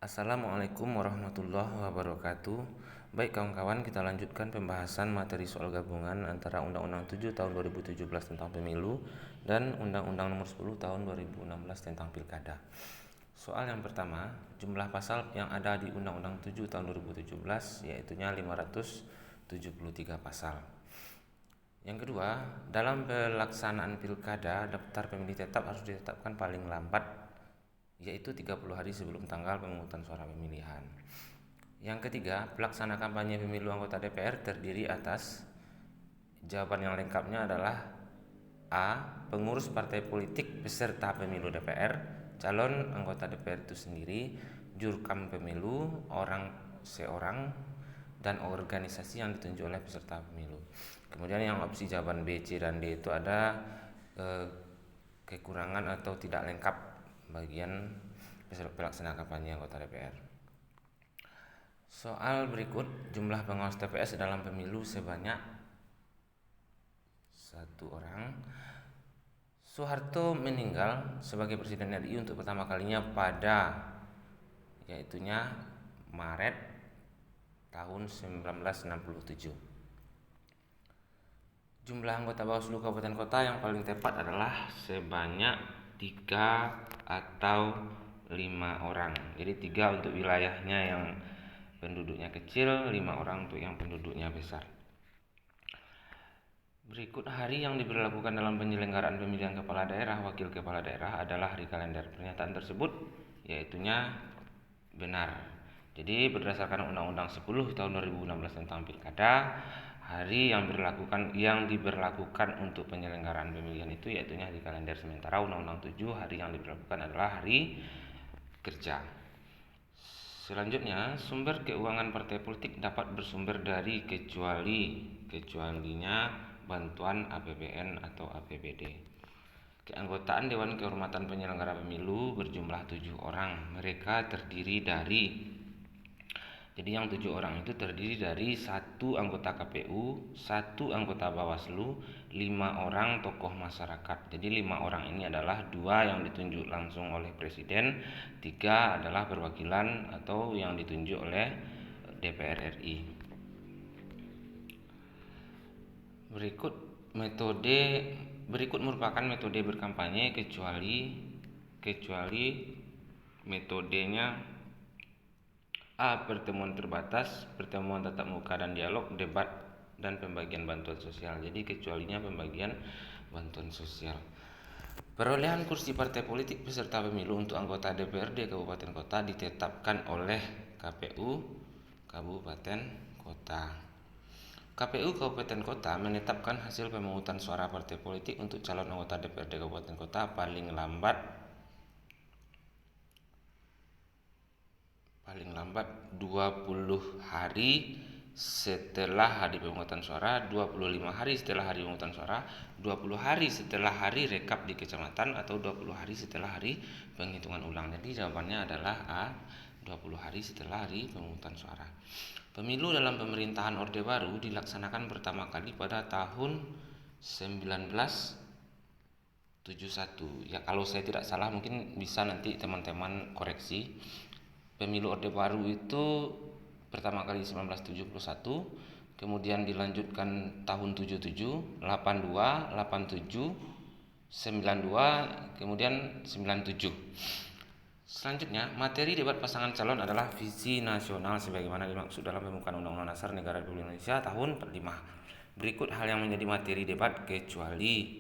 Assalamualaikum warahmatullahi wabarakatuh. Baik kawan-kawan, kita lanjutkan pembahasan materi soal gabungan antara Undang-Undang 7 tahun 2017 tentang pemilu dan Undang-Undang nomor 10 tahun 2016 tentang pilkada. Soal yang pertama, jumlah pasal yang ada di Undang-Undang 7 tahun 2017 yaitunya 573 pasal. Yang kedua, dalam pelaksanaan pilkada, daftar pemilih tetap harus ditetapkan paling lambat yaitu 30 hari sebelum tanggal pemungutan suara pemilihan. Yang ketiga, pelaksana kampanye pemilu anggota DPR terdiri atas jawaban yang lengkapnya adalah A. Pengurus partai politik peserta pemilu DPR, calon anggota DPR itu sendiri, jurkam pemilu, orang seorang, dan organisasi yang ditunjuk oleh peserta pemilu. Kemudian yang opsi jawaban B, C, dan D itu ada kekurangan atau tidak lengkap bagian pelaksana kampanye anggota DPR. Soal berikut, jumlah pengawas TPS dalam pemilu sebanyak 1 orang. Soeharto meninggal sebagai Presiden RI untuk pertama kalinya pada yaitunya Maret tahun 1967. Jumlah anggota Bawaslu Kabupaten Kota yang paling tepat adalah sebanyak 3 atau 5 orang. Jadi 3 untuk wilayahnya yang penduduknya kecil, 5 orang untuk yang penduduknya besar. Berikut hari yang diberlakukan dalam penyelenggaraan pemilihan kepala daerah, wakil kepala daerah adalah hari kalender. Pernyataan tersebut yaitunya benar. Jadi berdasarkan Undang-Undang 10 tahun 2016 tentang pilkada, hari yang diberlakukan untuk penyelenggaraan pemilihan itu yaitunya hari kalender. Sementara Undang-Undang 7 hari yang diberlakukan adalah hari kerja. Selanjutnya, sumber keuangan partai politik dapat bersumber dari kecualinya bantuan APBN atau APBD. Keanggotaan Dewan Kehormatan Penyelenggara Pemilu berjumlah 7 orang. Mereka terdiri dari yang 7 orang itu terdiri dari 1 anggota KPU, 1 anggota Bawaslu, 5 orang tokoh masyarakat. Jadi 5 orang ini adalah 2 yang ditunjuk langsung oleh Presiden, 3 adalah perwakilan atau yang ditunjuk oleh DPR RI. Berikut merupakan metode berkampanye kecuali metodenya A. Pertemuan terbatas, pertemuan tatap muka dan dialog, debat, dan pembagian bantuan sosial. Jadi kecualinya pembagian bantuan sosial. Perolehan kursi partai politik peserta pemilu untuk anggota DPRD Kabupaten Kota ditetapkan oleh KPU Kabupaten Kota. KPU Kabupaten Kota menetapkan hasil pemungutan suara partai politik untuk calon anggota DPRD Kabupaten Kota paling lambat 20 hari setelah hari pemungutan suara, 25 hari setelah hari pemungutan suara, 20 hari setelah hari rekap di kecamatan, atau 20 hari setelah hari penghitungan ulang. Jadi jawabannya adalah A, 20 hari setelah hari pemungutan suara. Pemilu dalam pemerintahan Orde Baru dilaksanakan pertama kali pada tahun 1971. Ya, kalau saya tidak salah, mungkin bisa nanti teman-teman koreksi. Pemilu Orde Baru itu pertama kali 1971, kemudian dilanjutkan tahun 77, 82, 87, 92, kemudian 97. Selanjutnya, materi debat pasangan calon adalah visi nasional sebagaimana dimaksud dalam pembukaan Undang-Undang Dasar Negara Republik Indonesia tahun 45. Berikut hal yang menjadi materi debat kecuali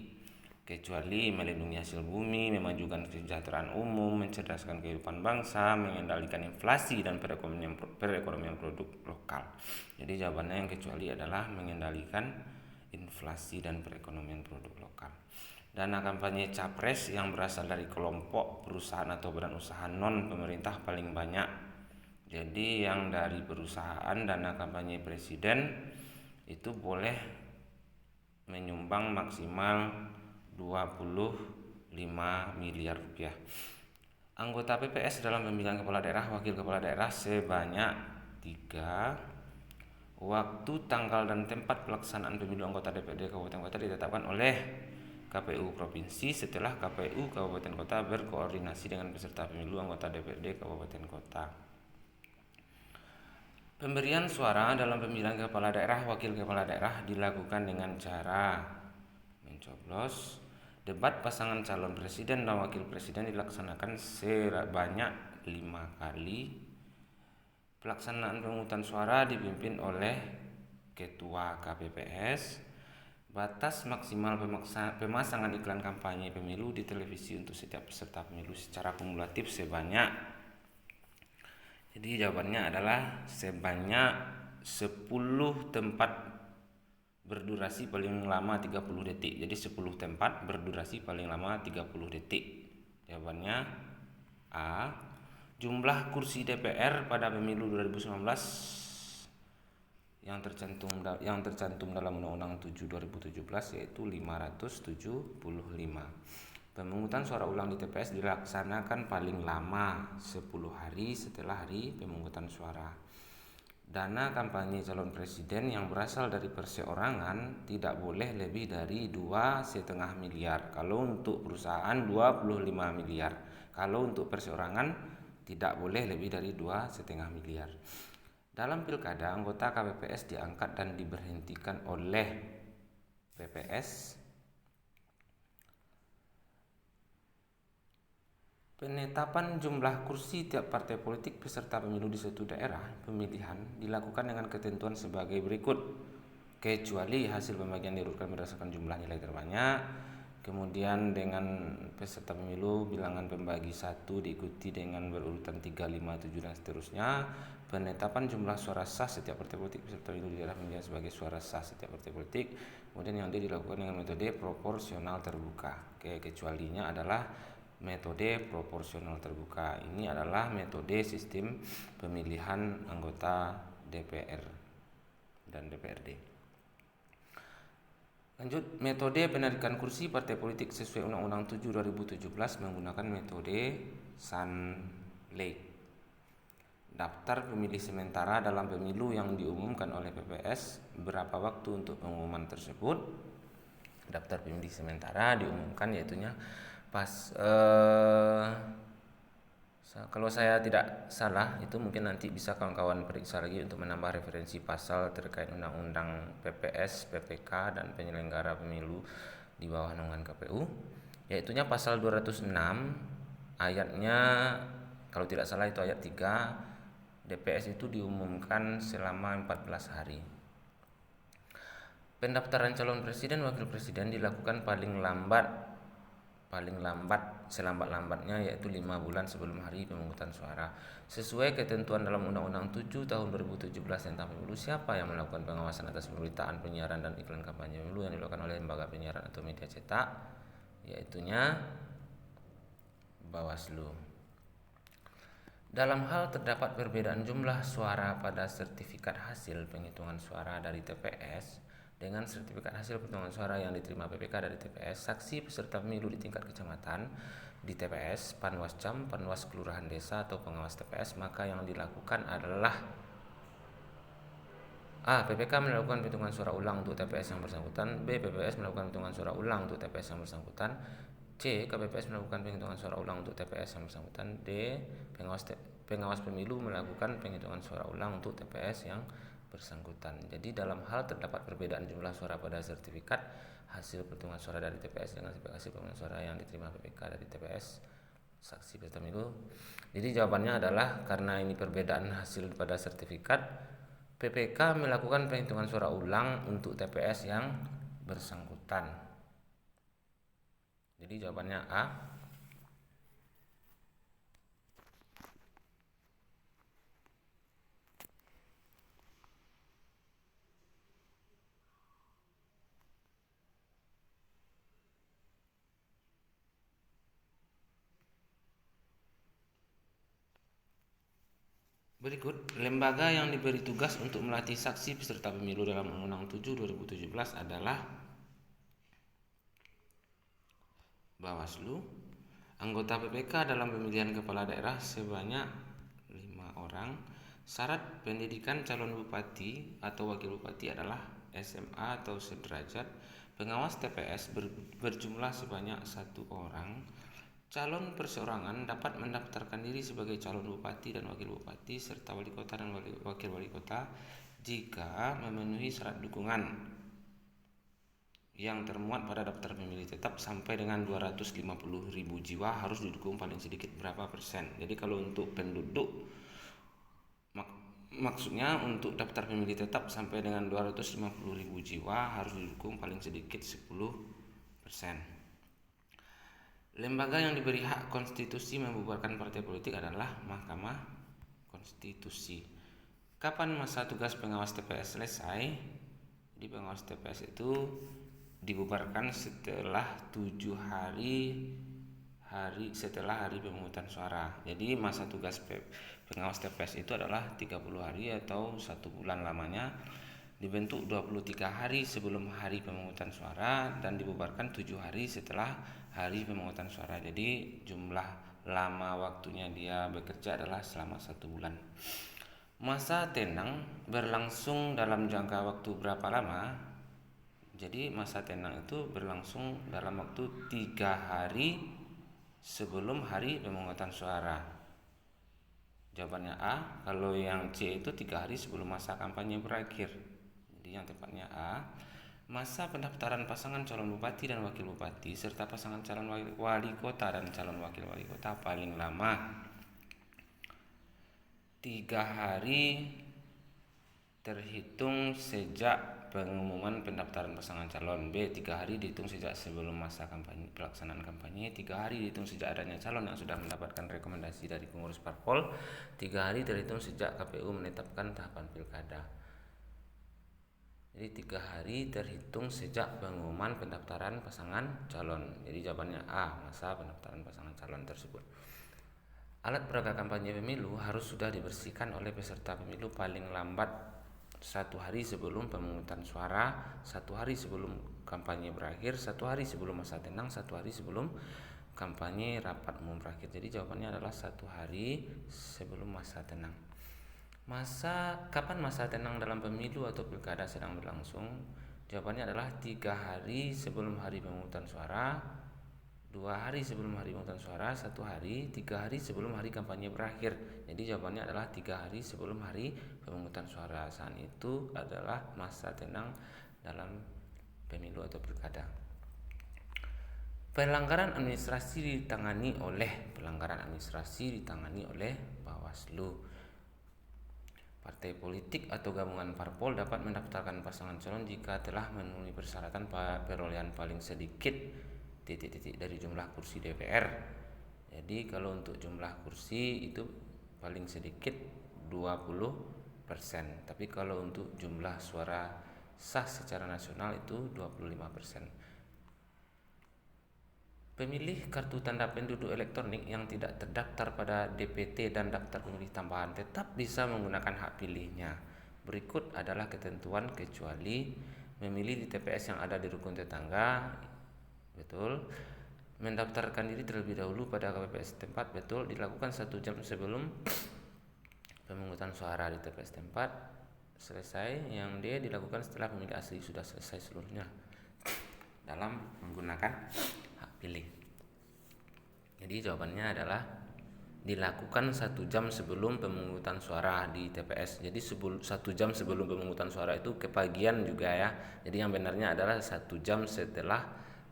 melindungi hasil bumi, memajukan kesejahteraan umum, mencerdaskan kehidupan bangsa, mengendalikan inflasi dan perekonomian produk lokal. Jadi jawabannya yang kecuali adalah mengendalikan inflasi dan perekonomian produk lokal. Dana kampanye capres yang berasal dari kelompok perusahaan atau badan usaha non pemerintah paling banyak. Jadi yang dari perusahaan, dana kampanye presiden itu boleh menyumbang maksimal 25 miliar rupiah. Anggota PPS dalam pemilihan kepala daerah, wakil kepala daerah sebanyak 3. Waktu, tanggal, dan tempat pelaksanaan pemilu anggota DPRD Kabupaten Kota ditetapkan oleh KPU Provinsi setelah KPU Kabupaten Kota berkoordinasi dengan peserta pemilu anggota DPRD Kabupaten Kota. Pemberian suara dalam pemilihan kepala daerah, wakil kepala daerah dilakukan dengan cara mencoblos. Debat pasangan calon presiden dan wakil presiden dilaksanakan sebanyak 5 kali. Pelaksanaan pemungutan suara dipimpin oleh Ketua KPPS. Batas maksimal pemasangan iklan kampanye pemilu di televisi untuk setiap peserta pemilu secara kumulatif jadi jawabannya adalah sebanyak 10 tempat berdurasi paling lama 30 detik. Jadi 10 tempat berdurasi paling lama 30 detik. Jawabannya A. Jumlah kursi DPR pada pemilu 2019 yang tercantum dalam Undang-Undang 7 2017 yaitu 575. Pemungutan suara ulang di TPS dilaksanakan paling lama 10 hari setelah hari pemungutan suara. Dana kampanye calon presiden yang berasal dari perseorangan tidak boleh lebih dari 2,5 miliar. Kalau untuk perusahaan 25 miliar. Kalau untuk perseorangan tidak boleh lebih dari 2,5 miliar. Dalam pilkada, anggota KPPS diangkat dan diberhentikan oleh PPS. Penetapan jumlah kursi tiap partai politik peserta pemilu di suatu daerah pemilihan dilakukan dengan ketentuan sebagai berikut. Kecuali hasil pembagian diurutkan berdasarkan jumlah nilai terbanyak. Kemudian dengan peserta pemilu bilangan pembagi 1 diikuti dengan berurutan 3, 5, 7 dan seterusnya. Penetapan jumlah suara sah setiap partai politik peserta pemilu di daerah pemilihan sebagai suara sah setiap partai politik. Kemudian yang dilakukan dengan metode proporsional terbuka. Kecualinya adalah metode proporsional terbuka. Ini adalah metode sistem pemilihan anggota DPR dan DPRD. Lanjut, metode penarikan kursi partai politik sesuai Undang-Undang 7 2017 menggunakan metode Sunlake. Daftar pemilih sementara dalam pemilu yang diumumkan oleh PPS, berapa waktu untuk pengumuman tersebut? Daftar pemilih sementara diumumkan yaitunya kalau saya tidak salah itu mungkin nanti bisa kawan-kawan periksa lagi untuk menambah referensi pasal terkait undang-undang PPS, PPK dan penyelenggara pemilu di bawah naungan KPU, yaitunya pasal 206 ayatnya kalau tidak salah itu ayat 3, DPS itu diumumkan selama 14 hari. Pendaftaran calon presiden wakil presiden dilakukan paling lambat selambat-lambatnya yaitu 5 bulan sebelum hari pemungutan suara. Sesuai ketentuan dalam Undang-Undang 7 tahun 2017 tentang pemilu, siapa yang melakukan pengawasan atas pemberitaan, penyiaran dan iklan kampanye pemilu yang dilakukan oleh lembaga penyiaran atau media cetak, yaitunya Bawaslu. Dalam hal terdapat perbedaan jumlah suara pada sertifikat hasil penghitungan suara dari TPS dengan sertifikat hasil penghitungan suara yang diterima PPK dari TPS, saksi peserta pemilu di tingkat kecamatan di TPS, Panwascam, Panwas Kelurahan Desa atau pengawas TPS, maka yang dilakukan adalah A. PPK melakukan penghitungan suara ulang untuk TPS yang bersangkutan. B. PPS melakukan penghitungan suara ulang untuk TPS yang bersangkutan. C. KPPS melakukan penghitungan suara ulang untuk TPS yang bersangkutan. D. Pengawas pemilu melakukan penghitungan suara ulang untuk TPS yang bersangkutan. Jadi dalam hal terdapat perbedaan jumlah suara pada sertifikat hasil perhitungan suara dari TPS dengan sertifikat hasil penghitungan suara yang diterima PPK dari TPS saksi peserta pemilu. Jadi jawabannya adalah karena ini perbedaan hasil pada sertifikat, PPK melakukan penghitungan suara ulang untuk TPS yang bersangkutan. Jadi jawabannya A. Berikut, lembaga yang diberi tugas untuk melatih saksi peserta pemilu dalam Undang-Undang 7 2017 adalah Bawaslu. Anggota PPK dalam pemilihan kepala daerah sebanyak 5 orang. Syarat pendidikan calon bupati atau wakil bupati adalah SMA atau sederajat. Pengawas TPS berjumlah sebanyak 1 orang. Calon perseorangan dapat mendaftarkan diri sebagai calon bupati dan wakil bupati serta wali kota dan wakil wali kota jika memenuhi syarat dukungan yang termuat pada daftar pemilih tetap sampai dengan 250.000 jiwa harus didukung paling sedikit berapa persen. Jadi kalau untuk penduduk maksudnya untuk daftar pemilih tetap sampai dengan 250.000 jiwa harus didukung paling sedikit 10%. Lembaga yang diberi hak konstitusi membubarkan partai politik adalah Mahkamah Konstitusi. Kapan masa tugas pengawas TPS selesai? Di pengawas TPS itu dibubarkan setelah 7 hari setelah hari pemungutan suara. Jadi masa tugas pengawas TPS itu adalah 30 hari atau 1 bulan lamanya, dibentuk 23 hari sebelum hari pemungutan suara dan dibubarkan 7 hari setelah hari pemungutan suara. Jadi jumlah lama waktunya dia bekerja adalah selama 1 bulan. Masa tenang berlangsung dalam jangka waktu berapa lama? Jadi masa tenang itu berlangsung dalam waktu 3 hari sebelum hari pemungutan suara. Jawabannya A. Kalau yang C itu 3 hari sebelum masa kampanye berakhir. Jadi yang tepatnya A. Masa pendaftaran pasangan calon bupati dan wakil bupati serta pasangan calon wali kota dan calon wakil wali kota paling lama 3 hari terhitung sejak pengumuman pendaftaran pasangan calon. B. 3 hari dihitung sejak sebelum masa kampanye, pelaksanaan kampanye. 3 hari dihitung sejak adanya calon yang sudah mendapatkan rekomendasi dari pengurus parpol. 3 hari terhitung sejak KPU menetapkan tahapan pilkada. Jadi 3 hari terhitung sejak pengumuman pendaftaran pasangan calon. Jadi jawabannya A, masa pendaftaran pasangan calon tersebut. Alat peraga kampanye pemilu harus sudah dibersihkan oleh peserta pemilu paling lambat 1 hari sebelum pemungutan suara, 1 hari sebelum kampanye berakhir, 1 hari sebelum masa tenang, 1 hari sebelum kampanye rapat umum berakhir. Jadi jawabannya adalah 1 hari sebelum masa tenang. Kapan masa tenang dalam pemilu atau pilkada sedang berlangsung? Jawabannya adalah 3 hari sebelum hari pemungutan suara, 2 hari sebelum hari pemungutan suara, 1 hari, 3 hari sebelum hari kampanye berakhir. Jadi jawabannya adalah 3 hari sebelum hari pemungutan suara. Saat itu adalah masa tenang dalam pemilu atau pilkada. Pelanggaran administrasi ditangani oleh Bawaslu. Partai politik atau gabungan parpol dapat mendaftarkan pasangan calon jika telah memenuhi persyaratan perolehan paling sedikit dari jumlah kursi DPR. Jadi kalau untuk jumlah kursi itu paling sedikit 20%, tapi kalau untuk jumlah suara sah secara nasional itu 25%. Pemilih kartu tanda penduduk elektronik yang tidak terdaftar pada DPT dan daftar pemilih tambahan tetap bisa menggunakan hak pilihnya. Berikut adalah ketentuan kecuali memilih di TPS yang ada di rukun tetangga. Betul. Mendaftarkan diri terlebih dahulu pada KPPS tempat. Betul. Dilakukan 1 jam sebelum pemungutan suara di TPS tempat. Selesai. Yang D dilakukan setelah pemilih asli sudah selesai seluruhnya dalam menggunakan hak pilih. Jadi jawabannya adalah dilakukan 1 jam sebelum pemungutan suara di TPS. Jadi 1 jam sebelum pemungutan suara itu kepagian juga ya. Jadi yang benarnya adalah 1 jam setelah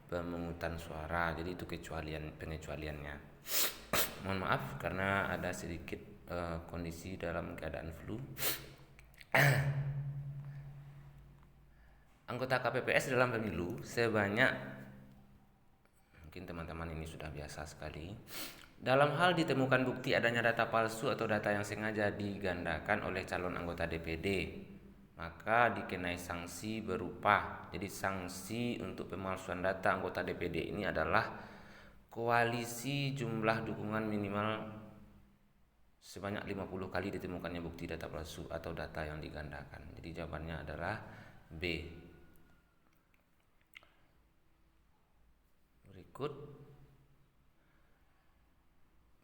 pemungutan suara. Jadi itu pengecualiannya. Mohon maaf karena ada sedikit kondisi dalam keadaan flu. Anggota KPPS dalam pemilu sebanyak, mungkin teman-teman ini sudah biasa sekali, dalam hal ditemukan bukti adanya data palsu atau data yang sengaja digandakan oleh calon anggota DPD, maka dikenai sanksi berupa, jadi sanksi untuk pemalsuan data anggota DPD ini adalah koalisi jumlah dukungan minimal sebanyak 50 kali ditemukannya bukti data palsu atau data yang digandakan. Jadi jawabannya adalah B.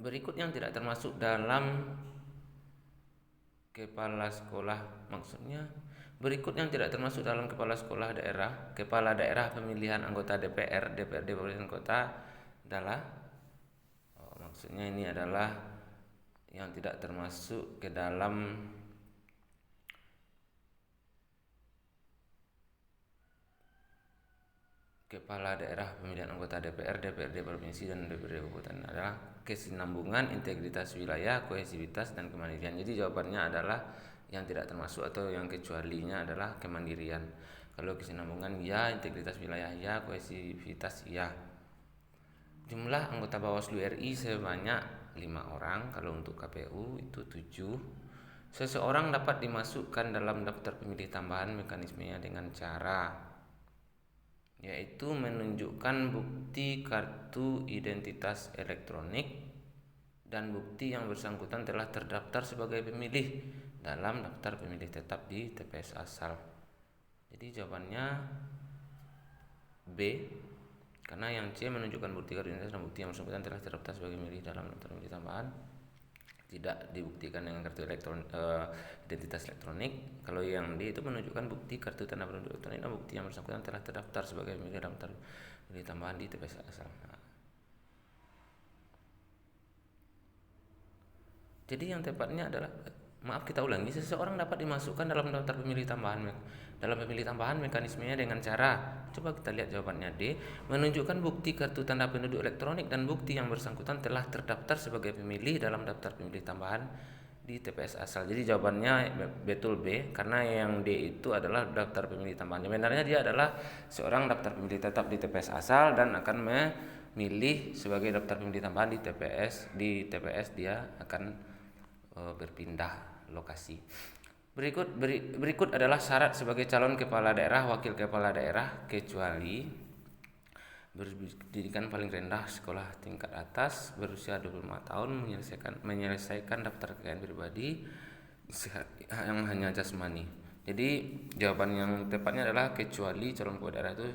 Berikut yang tidak termasuk dalam kepala sekolah, berikut yang tidak termasuk dalam kepala sekolah daerah, kepala daerah pemilihan anggota DPR, DPRD Kabupaten Kota adalah Maksudnya ini adalah yang tidak termasuk ke dalam kepala daerah pemilihan anggota DPR, DPRD provinsi dan DPRD kabupaten adalah kesinambungan, integritas wilayah, kohesivitas dan kemandirian. Jadi jawabannya adalah yang tidak termasuk atau yang kecualinya adalah kemandirian. Kalau kesinambungan ya, integritas wilayah ya, kohesivitas ya. Jumlah anggota Bawaslu RI sebanyak 5 orang. Kalau untuk KPU itu 7. Seseorang dapat dimasukkan dalam daftar pemilih tambahan mekanismenya dengan cara yaitu menunjukkan bukti kartu identitas elektronik dan bukti yang bersangkutan telah terdaftar sebagai pemilih dalam daftar pemilih tetap di TPS asal. Jadi jawabannya B, karena yang C menunjukkan bukti kartu identitas dan bukti yang bersangkutan telah terdaftar sebagai pemilih dalam daftar pemilih tambahan tidak dibuktikan dengan kartu identitas elektronik. Kalau yang D itu menunjukkan bukti kartu tanda penduduk elektronik dan bukti yang bersangkutan telah terdaftar sebagai pemilih dalam daftar pemilih tambahan di TPS asal. Jadi yang tepatnya adalah, maaf kita ulangi, seseorang dapat dimasukkan dalam daftar pemilih tambahan mekanismenya dengan cara, coba kita lihat jawabannya D, menunjukkan bukti kartu tanda penduduk elektronik dan bukti yang bersangkutan telah terdaftar sebagai pemilih dalam daftar pemilih tambahan di TPS asal. Jadi jawabannya betul B, karena yang D itu adalah daftar pemilih tambahan. Sebenarnya dia adalah seorang daftar pemilih tetap di TPS asal dan akan memilih sebagai daftar pemilih tambahan di TPS. Di TPS dia akan berpindah lokasi. Berikut adalah syarat sebagai calon kepala daerah, wakil kepala daerah, kecuali berpendidikan paling rendah sekolah tingkat atas, berusia 25 tahun, menyelesaikan daftar kekayaan pribadi, sehat yang hanya jasmani. Jadi jawaban yang tepatnya adalah kecuali calon kepala daerah itu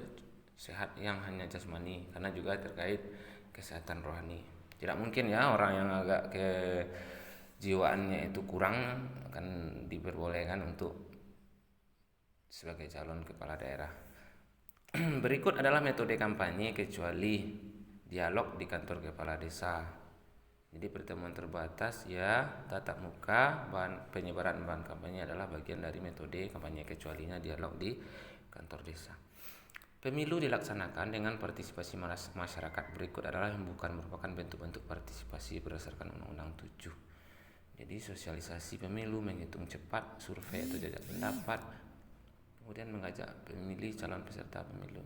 sehat yang hanya jasmani, karena juga terkait kesehatan rohani. Tidak mungkin ya orang yang agak kejiwaannya itu kurang akan diperbolehkan untuk sebagai calon kepala daerah. Berikut adalah metode kampanye kecuali dialog di kantor kepala desa. Jadi pertemuan terbatas ya, tatap muka, penyebaran bahan kampanye adalah bagian dari metode kampanye kecualinya dialog di kantor desa. Pemilu dilaksanakan dengan partisipasi masyarakat. Berikut adalah yang bukan merupakan bentuk-bentuk partisipasi berdasarkan Undang-Undang 7. Jadi sosialisasi pemilu, menghitung cepat, survei atau jajak pendapat, kemudian mengajak pemilih calon peserta pemilu.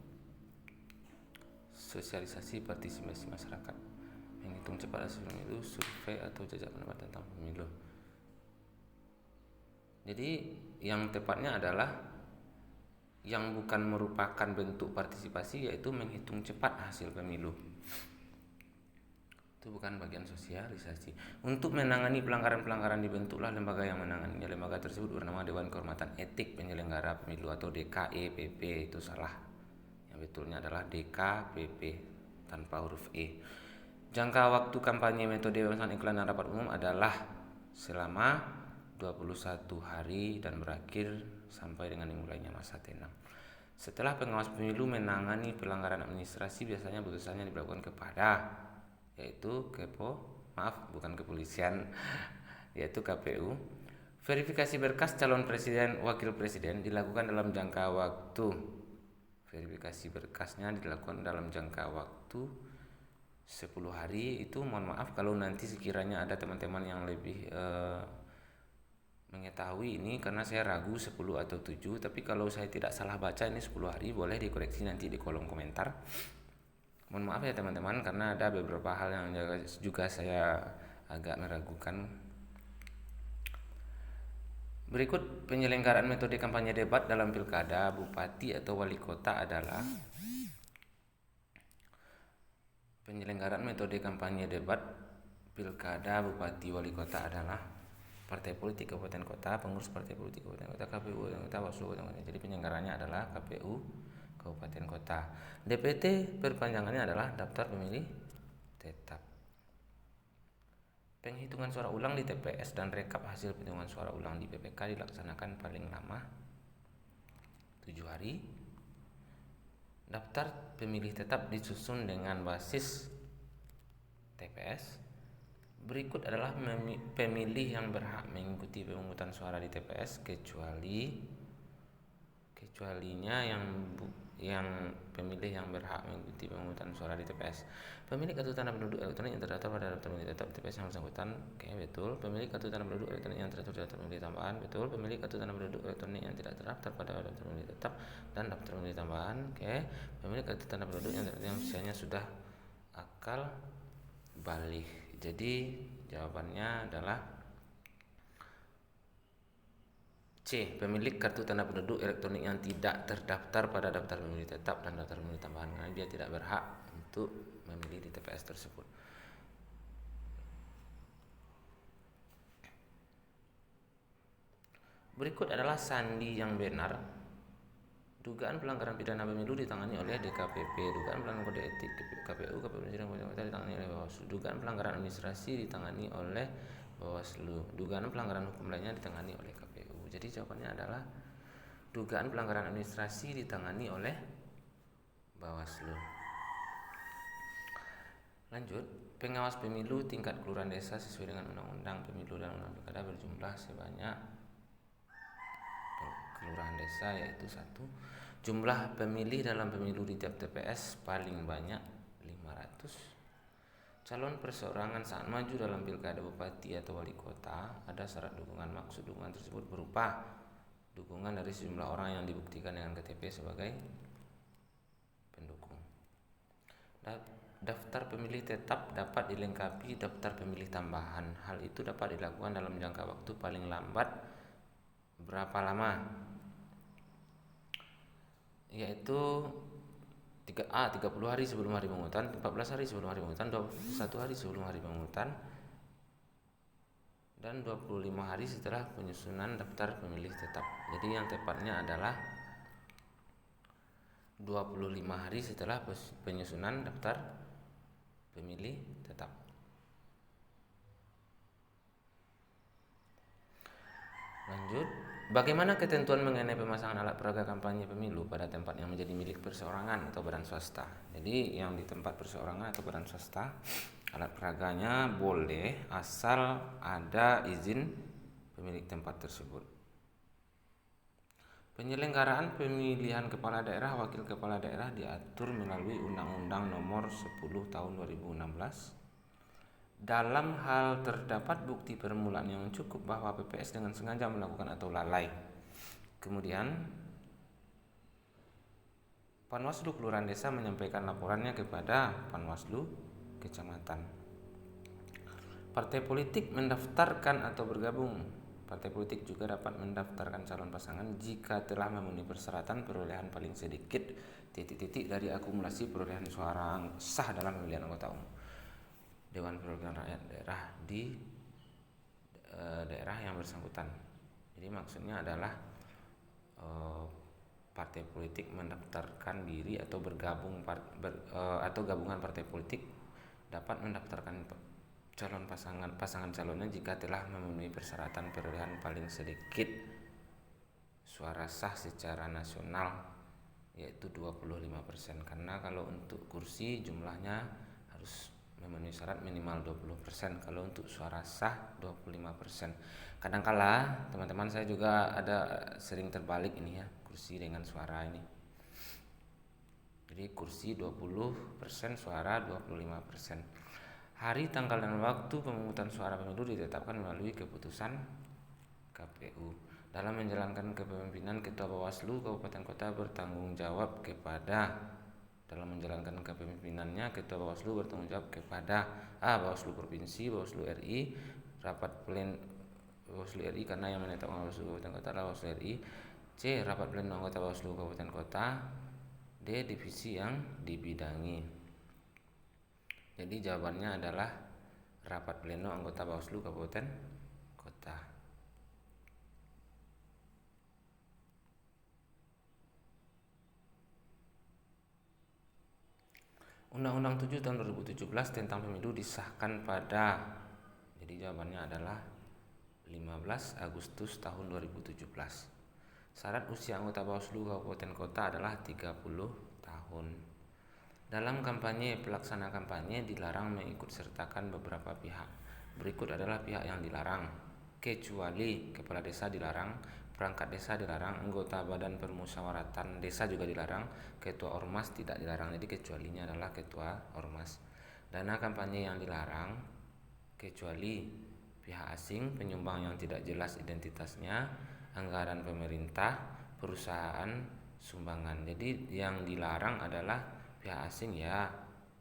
Sosialisasi partisipasi masyarakat, menghitung cepat hasil pemilu, survei atau jajak pendapat tentang pemilu. Jadi yang tepatnya adalah yang bukan merupakan bentuk partisipasi, yaitu menghitung cepat hasil pemilu. Itu bukan bagian sosialisasi. Untuk menangani pelanggaran-pelanggaran dibentuklah lembaga yang menanganinya. Lembaga tersebut bernama Dewan Kehormatan Etik Penyelenggara Pemilu atau DKEPP. Itu salah. Yang betulnya adalah DKPP tanpa huruf E. Jangka waktu kampanye metode pemasaran iklan dan rapat umum adalah selama 21 hari dan berakhir sampai dengan dimulainya masa tenang. Setelah pengawas pemilu menangani pelanggaran administrasi, biasanya putusannya diberlakukan kepada yaitu kepolisian, yaitu KPU. Verifikasi berkas calon presiden, wakil presiden dilakukan dalam jangka waktu. Verifikasi berkasnya dilakukan dalam jangka waktu 10 hari. Itu mohon maaf kalau nanti sekiranya ada teman-teman yang lebih mengetahui ini, karena saya ragu 10 atau 7, tapi kalau saya tidak salah baca ini 10 hari, boleh dikoreksi nanti di kolom komentar. Mohon maaf ya teman-teman, karena ada beberapa hal yang juga saya agak meragukan. Berikut penyelenggaraan metode kampanye debat dalam pilkada, bupati atau wali kota adalah penyelenggaraan metode kampanye debat pilkada, bupati, wali kota adalah partai politik kabupaten kota, pengurus partai politik kabupaten kota, KPU kabupaten kota, Bawaslu kabupaten kota. Jadi penyelenggaranya adalah KPU kabupaten kota. DPT perpanjangannya adalah daftar pemilih tetap. Penghitungan suara ulang di TPS dan rekap hasil penghitungan suara ulang di PPK dilaksanakan paling lama 7 hari. Daftar pemilih tetap disusun dengan basis TPS. Berikut adalah pemilih yang berhak mengikuti pemungutan suara di TPS kecualinya yang pemilih yang berhak mengikuti pemungutan suara di TPS. Pemilik kartu tanda penduduk elektronik yang terdaftar pada daftar pemilih tetap TPS yang bersangkutan, oke, betul. Pemilik kartu tanda penduduk elektronik yang terdaftar pada daftar pemilih tambahan, betul. Pemilik kartu tanda penduduk elektronik yang tidak terdaftar pada daftar pemilih tetap dan daftar pemilih tambahan, oke. Pemilik kartu tanda penduduk yang usianya sudah akal balik. Jadi jawabannya adalah C. Pemilik kartu tanda penduduk elektronik yang tidak terdaftar pada daftar pemilih tetap dan daftar pemilih tambahan, karena dia tidak berhak untuk memilih di TPS tersebut. Berikut adalah sandi yang benar. Dugaan pelanggaran pidana pemilu ditangani oleh DKPP. Dugaan pelanggaran kode etik KPU, ditangani oleh Bawaslu. Dugaan pelanggaran administrasi ditangani oleh Bawaslu. Dugaan pelanggaran hukum lainnya ditangani oleh KPU. Jadi jawabannya adalah dugaan pelanggaran administrasi ditangani oleh Bawaslu. Lanjut, pengawas pemilu tingkat kelurahan desa sesuai dengan Undang-Undang Pemilu dan Undang-Undang Pilkada berjumlah sebanyak kelurahan desa yaitu 1. Jumlah pemilih dalam pemilu di tiap TPS paling banyak 500. Calon perseorangan saat maju dalam pilkada bupati atau wali kota ada syarat dukungan. Maksud dukungan tersebut berupa dukungan dari sejumlah orang yang dibuktikan dengan KTP sebagai pendukung. Daftar pemilih tetap dapat dilengkapi daftar pemilih tambahan. Hal itu dapat dilakukan dalam jangka waktu paling lambat berapa lama? Yaitu 30 hari sebelum hari pemungutan, 14 hari sebelum hari pemungutan, 21 hari sebelum hari pemungutan, dan 25 hari setelah penyusunan daftar pemilih tetap. Jadi yang tepatnya adalah 25 hari setelah penyusunan daftar pemilih tetap. Lanjut, bagaimana ketentuan mengenai pemasangan alat peraga kampanye pemilu pada tempat yang menjadi milik perseorangan atau badan swasta? Jadi yang di tempat perseorangan atau badan swasta, alat peraganya boleh asal ada izin pemilik tempat tersebut. Penyelenggaraan pemilihan kepala daerah, wakil kepala daerah diatur melalui Undang-Undang Nomor 10 Tahun 2016. Dalam hal terdapat bukti permulaan yang cukup bahwa PPS dengan sengaja melakukan atau lalai. Kemudian Panwaslu Kelurahan Desa menyampaikan laporannya kepada Panwaslu Kecamatan. Partai politik mendaftarkan atau bergabung. Partai politik juga dapat mendaftarkan calon pasangan jika telah memenuhi persyaratan perolehan paling sedikit ... dari akumulasi perolehan suara sah dalam pemilihan anggota umum Dewan Perwakilan Rakyat daerah di daerah yang bersangkutan. Jadi maksudnya adalah partai politik mendaftarkan diri atau bergabung atau gabungan partai politik dapat mendaftarkan calon pasangan calonnya jika telah memenuhi persyaratan perolehan paling sedikit suara sah secara nasional yaitu 25%. Karena kalau untuk kursi jumlahnya harus memenuhi syarat minimal 20%, kalau untuk suara sah 25%. Kadangkala teman-teman saya juga ada sering terbalik ini ya, kursi dengan suara ini. Jadi kursi 20%, suara 25%. Hari, tanggal, dan waktu pemungutan suara pemilu ditetapkan melalui keputusan KPU. Dalam menjalankan kepemimpinan, Ketua Bawaslu Kabupaten Kota bertanggung jawab kepada Dalam menjalankan kepemimpinannya, Ketua Bawaslu bertanggung jawab kepada A. Bawaslu Provinsi, Bawaslu RI, Rapat Pleno Bawaslu RI karena yang menetapkan Bawaslu Kabupaten Kota adalah Bawaslu RI. C. Rapat Pleno anggota Bawaslu Kabupaten Kota. D. Divisi yang dibidangi. Jadi jawabannya adalah Rapat Pleno anggota Bawaslu Kabupaten Kota. Undang-Undang 7 tahun 2017 tentang pemilu disahkan pada, jadi jawabannya adalah 15 Agustus tahun 2017. Syarat usia anggota Bawaslu Kabupaten Kota adalah 30 tahun. Dalam kampanye, pelaksana kampanye dilarang mengikut sertakan beberapa pihak. Berikut adalah pihak yang dilarang, kecuali kepala desa dilarang, perangkat desa dilarang, anggota badan permusyawaratan desa juga dilarang, ketua ormas tidak dilarang. Jadi kecualinya adalah ketua ormas. Dana kampanye yang dilarang, kecuali pihak asing, penyumbang yang tidak jelas identitasnya, anggaran pemerintah, perusahaan, sumbangan. Jadi yang dilarang adalah pihak asing ya,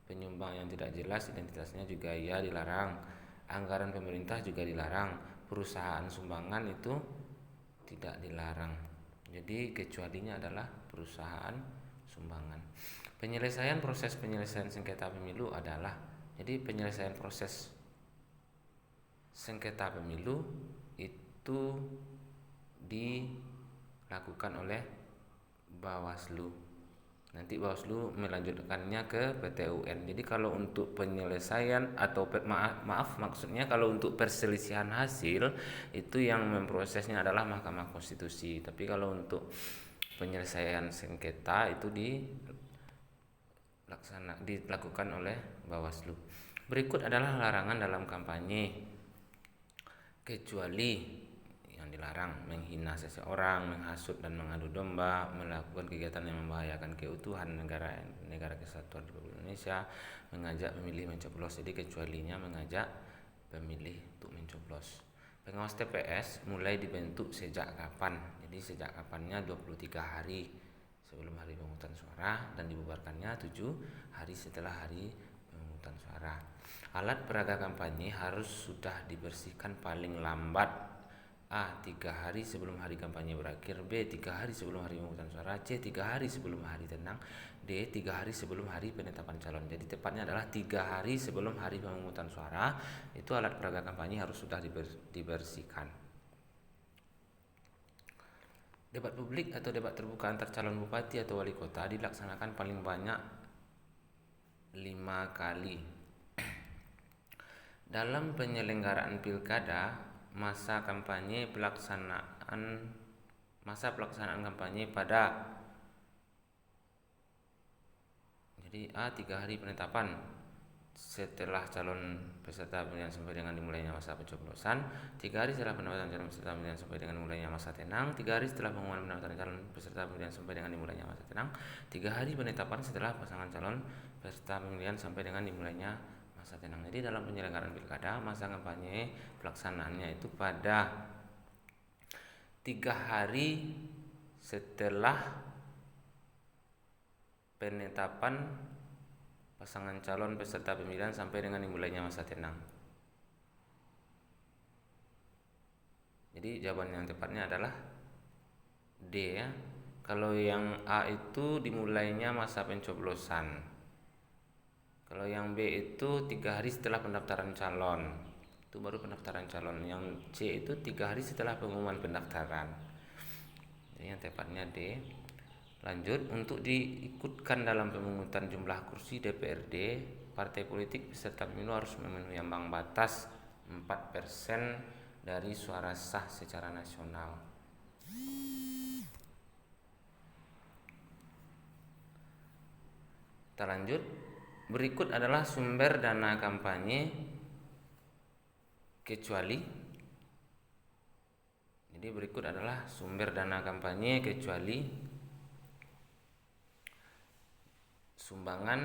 penyumbang yang tidak jelas identitasnya juga ya dilarang, anggaran pemerintah juga dilarang, perusahaan sumbangan itu tidak dilarang. Jadi kecualinya adalah perusahaan sumbangan. Proses penyelesaian sengketa pemilu adalah, jadi penyelesaian proses sengketa pemilu itu dilakukan oleh Bawaslu. Nanti Bawaslu melanjutkannya ke PT UN. Jadi kalau untuk penyelesaian atau maksudnya kalau untuk perselisihan hasil itu yang memprosesnya adalah Mahkamah Konstitusi. Tapi kalau untuk penyelesaian sengketa itu dilakukan oleh Bawaslu. Berikut adalah larangan dalam kampanye. Kecuali yang dilarang: menghina seseorang, menghasut dan mengadu domba, melakukan kegiatan yang membahayakan keutuhan negara kesatuan Republik Indonesia, mengajak pemilih mencoblos. Jadi kecualinya mengajak pemilih untuk mencoblos. Pengawas TPS mulai dibentuk sejak kapan? Jadi sejak kapannya 23 hari sebelum hari pemungutan suara dan dibubarkannya 7 hari setelah hari pemungutan suara. Alat peraga kampanye harus sudah dibersihkan paling lambat A. 3 hari sebelum hari kampanye berakhir, B. 3 hari sebelum hari pemungutan suara, C. 3 hari sebelum hari tenang, D. 3 hari sebelum hari penetapan calon. Jadi tepatnya adalah 3 hari sebelum hari pemungutan suara itu alat peraga kampanye harus sudah dibersihkan. Debat publik atau debat terbuka antar calon bupati atau wali kota dilaksanakan paling banyak 5 kali. Dalam penyelenggaraan pilkada, masa pelaksanaan kampanye pada, jadi A. 3 hari penetapan setelah calon peserta pemilihan sampai dengan dimulainya masa pencoblosan, 3 hari setelah pendaftaran calon peserta pemilihan sampai dengan dimulainya masa tenang, 3 hari setelah pengumuman pendaftaran calon peserta pemilihan sampai dengan dimulainya masa tenang, 3 hari penetapan setelah pasangan calon peserta pemilihan sampai dengan dimulainya masa tenang. Jadi dalam penyelenggaraan pilkada, masa kampanye pelaksanaannya itu pada 3 hari setelah penetapan pasangan calon peserta pemilihan sampai dengan dimulainya masa tenang. Jadi jawaban yang tepatnya adalah D ya. Kalau yang A itu dimulainya masa pencoblosan. Kalau yang B itu 3 hari setelah pendaftaran calon, itu baru pendaftaran calon. Yang C itu 3 hari setelah pengumuman pendaftaran. Jadi yang tepatnya D. Lanjut, untuk diikutkan dalam pemungutan jumlah kursi DPRD, partai politik peserta pemilu harus memenuhi ambang batas 4% dari suara sah secara nasional. Kita lanjut. Berikut adalah sumber dana kampanye kecuali. Jadi berikut adalah sumber dana kampanye kecuali sumbangan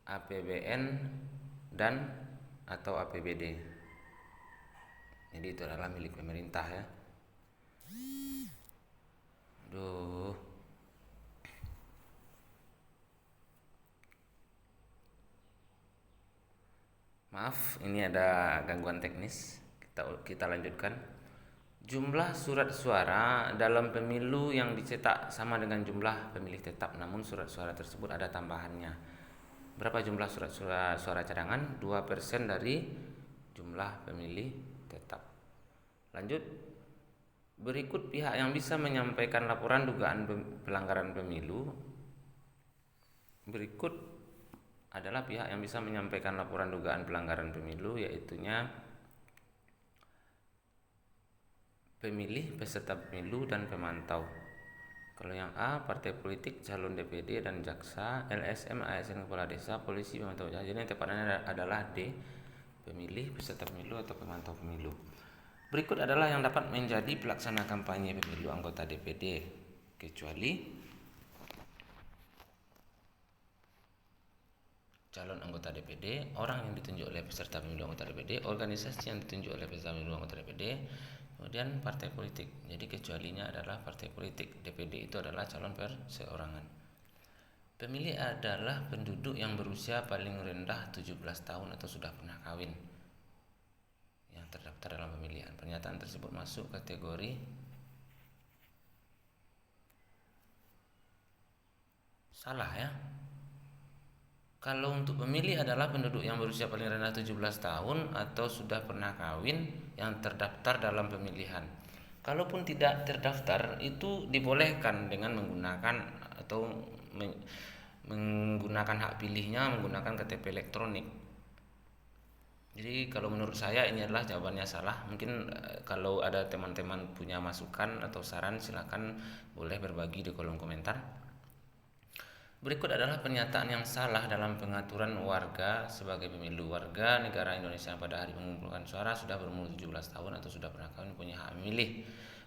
APBN dan atau APBD. Jadi itu adalah milik pemerintah ya. Aduh. Maaf, ini ada gangguan teknis. Kita lanjutkan. Jumlah surat suara dalam pemilu yang dicetak sama dengan jumlah pemilih tetap, namun surat suara tersebut ada tambahannya. Berapa jumlah surat suara cadangan? 2% dari jumlah pemilih tetap. Lanjut. Berikut pihak yang bisa menyampaikan laporan dugaan pelanggaran pemilu. Berikut adalah pihak yang bisa menyampaikan laporan dugaan pelanggaran pemilu, yaitunya pemilih, peserta pemilu, dan pemantau. Kalau yang A, partai politik, calon DPD dan jaksa, LSM, ASN, kepala desa, polisi, pemantau. Jadi yang tepatnya adalah D, pemilih, peserta pemilu atau pemantau pemilu. Berikut adalah yang dapat menjadi pelaksana kampanye pemilu anggota DPD, kecuali calon anggota DPD, orang yang ditunjuk oleh peserta pemilu anggota DPD, organisasi yang ditunjuk oleh peserta pemilu anggota DPD, kemudian partai politik. Jadi kecualinya adalah partai politik. DPD itu adalah calon perseorangan. Pemilih adalah penduduk yang berusia paling rendah 17 tahun atau sudah pernah kawin yang terdaftar dalam pemilihan. Pernyataan tersebut masuk kategori salah ya. Kalau untuk pemilih adalah penduduk yang berusia paling rendah 17 tahun atau sudah pernah kawin yang terdaftar dalam pemilihan. Kalaupun tidak terdaftar, itu dibolehkan dengan menggunakan atau menggunakan hak pilihnya menggunakan KTP elektronik. Jadi kalau menurut saya ini adalah jawabannya salah. Mungkin kalau ada teman-teman punya masukan atau saran, silakan boleh berbagi di kolom komentar. Berikut adalah pernyataan yang salah dalam pengaturan warga sebagai pemilu. Warga negara Indonesia yang pada hari mengumpulkan suara sudah berumur 17 tahun atau sudah pernah kawin punya hak memilih.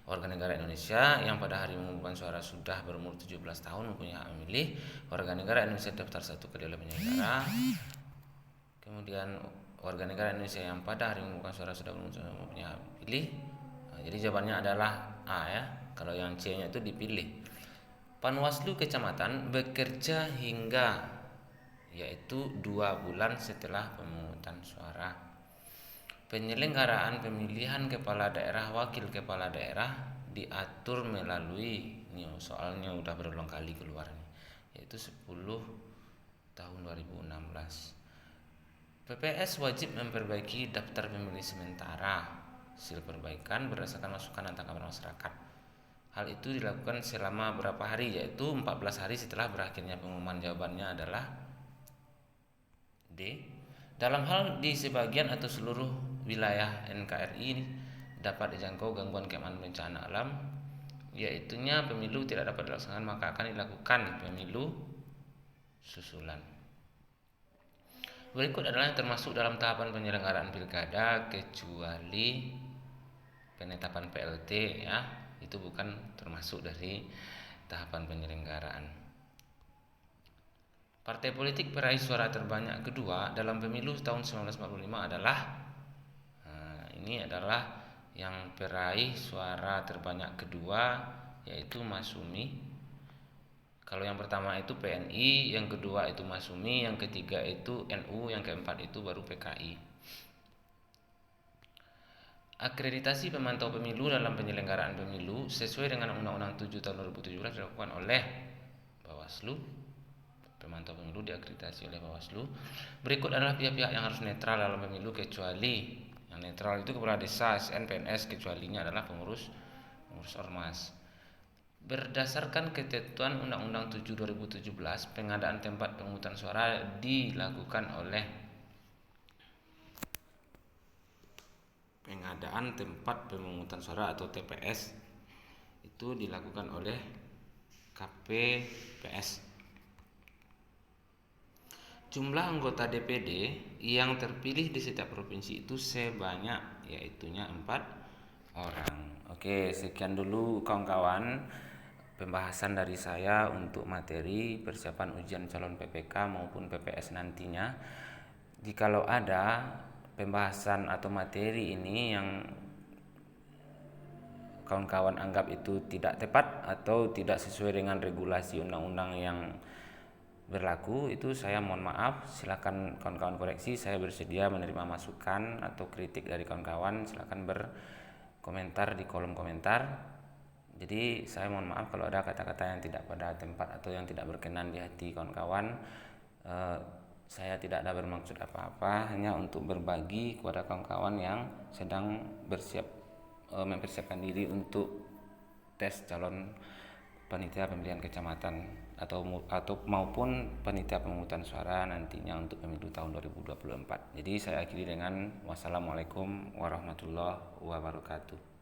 Warga negara Indonesia yang pada hari mengumpulkan suara sudah berumur 17 tahun mempunyai hak memilih. Warga negara Indonesia daftar satu ke dalam penyelenggara. Kemudian warga negara Indonesia yang pada hari mengumpulkan suara sudah berumur mempunyai hak pilih. Jadi jawabannya adalah A ya. Kalau yang C-nya itu dipilih. Panwaslu kecamatan bekerja hingga yaitu 2 bulan setelah pemungutan suara. Penyelenggaraan pemilihan kepala daerah, wakil kepala daerah diatur melalui ini soalnya udah berulang kali keluar nih, yaitu 10 tahun 2016. PPS wajib memperbaiki daftar pemilih sementara. Hasil perbaikan berdasarkan masukan dan tanggapan masyarakat. Hal itu dilakukan selama berapa hari, yaitu 14 hari setelah berakhirnya pengumuman. Jawabannya adalah D. Dalam hal di sebagian atau seluruh wilayah NKRI dapat dijangkau gangguan keamanan bencana alam, yaitunya pemilu tidak dapat dilaksanakan, maka akan dilakukan pemilu susulan. Berikut adalah yang termasuk dalam tahapan penyelenggaraan pilkada kecuali penetapan PLT ya. Itu bukan termasuk dari tahapan penyelenggaraan. Partai politik peraih suara terbanyak kedua dalam pemilu tahun 1945 adalah ini adalah yang peraih suara terbanyak kedua yaitu Masyumi. Kalau yang pertama itu PNI, yang kedua itu Masyumi, yang ketiga itu NU, yang keempat itu baru PKI. Akreditasi pemantau pemilu dalam penyelenggaraan pemilu sesuai dengan Undang-Undang 7 tahun 2017 dilakukan oleh Bawaslu. Pemantau pemilu diakreditasi oleh Bawaslu. Berikut adalah pihak-pihak yang harus netral dalam pemilu kecuali yang netral itu kepala desa, ASN, PNS, kecualinya adalah pengurus ormas. Berdasarkan ketentuan Undang-Undang 7 2017, pengadaan tempat pemungutan suara dilakukan oleh pengadaan tempat pemungutan suara atau TPS itu dilakukan oleh KPPS. Jumlah anggota DPD yang terpilih di setiap provinsi itu sebanyak yaitunya 4 orang. Oke, sekian dulu kawan-kawan pembahasan dari saya untuk materi persiapan ujian calon PPK maupun PPS nantinya. Jikalau ada pembahasan atau materi ini yang kawan-kawan anggap itu tidak tepat atau tidak sesuai dengan regulasi undang-undang yang berlaku, itu saya mohon maaf. Silakan kawan-kawan koreksi. Saya bersedia menerima masukan atau kritik dari kawan-kawan. Silakan berkomentar di kolom komentar. Jadi saya mohon maaf kalau ada kata-kata yang tidak pada tempat atau yang tidak berkenan di hati kawan-kawan. Saya tidak ada bermaksud apa-apa, hanya untuk berbagi kepada kawan-kawan yang sedang mempersiapkan diri untuk tes calon panitia pemilihan kecamatan atau maupun panitia pemungutan suara nantinya untuk pemilu tahun 2024. Jadi saya akhiri dengan wassalamualaikum warahmatullahi wabarakatuh.